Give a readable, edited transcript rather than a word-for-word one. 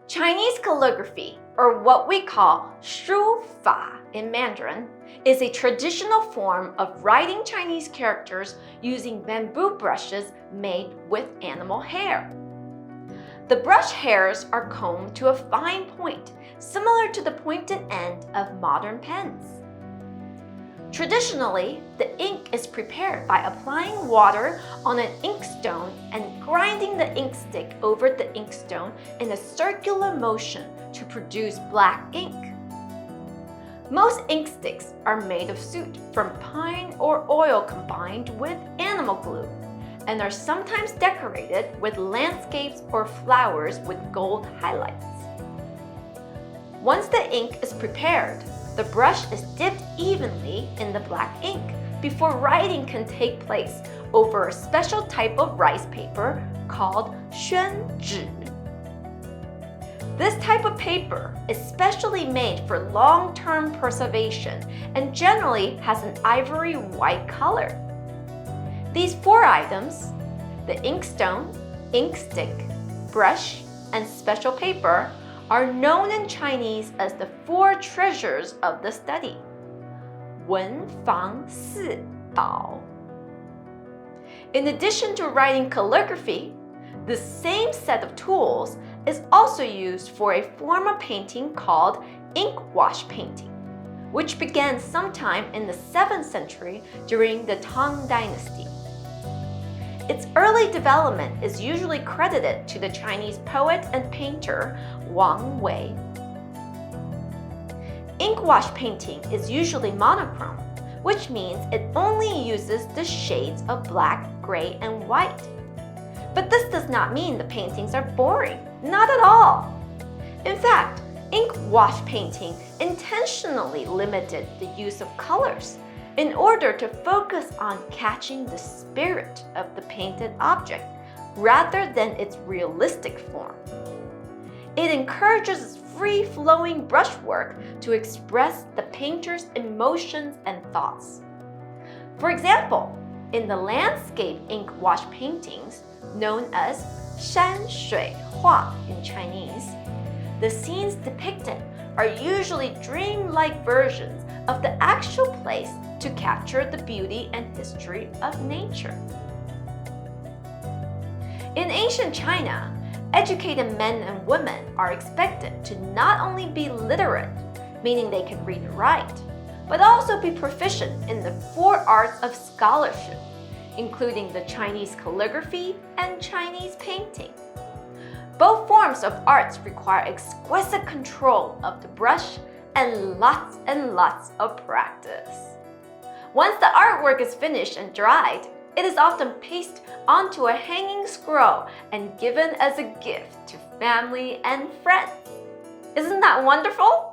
Chinese calligraphy, or what we call 书法 in Mandarin, is a traditional form of writing Chinese characters using bamboo brushes made with animal hair. The brush hairs are combed to a fine point, similar to the pointed end of modern pens. Traditionally, the ink is prepared by applying water on an inkstone and grinding the ink stick over the inkstone in a circular motion to produce black ink. Most ink sticks are made of soot from pine or oil combined with animal glue, and are sometimes decorated with landscapes or flowers with gold highlights. Once the ink is prepared, the brush is dipped evenly in the black ink before writing can take place over a special type of rice paper called 宣纸. This type of paper is specially made for long-term preservation and generally has an ivory white color. These 4 items, the inkstone, ink stick, brush, and special paper, are known in Chinese as the 4 treasures of the study. 文房四宝. In addition to writing calligraphy, the same set of tools is also used for a form of painting called ink wash painting, which began sometime in the 7th century during the Tang Dynasty. Its early development is usually credited to the Chinese poet and painter Wang Wei. Ink wash painting is usually monochrome, which means it only uses the shades of black, gray, and white. But this does not mean the paintings are boring, not at all. In fact, ink wash painting intentionally limited the use of colors in order to focus on catching the spirit of the painted object rather than its realistic form. It encourages free-flowing brushwork to express the painter's emotions and thoughts. For example, in the landscape ink wash paintings, known as 山水画 in Chinese, the scenes depicted are usually dreamlike versions of the actual place to capture the beauty and history of nature. In ancient China, educated men and women are expected to not only be literate, meaning they can read and write, but also be proficient in the 4 arts of scholarship, including the Chinese calligraphy and Chinese painting. Both forms of arts require exquisite control of the brush and lots of practice. Once the artwork is finished and dried, it is often pasted onto a hanging scroll and given as a gift to family and friends. Isn't that wonderful?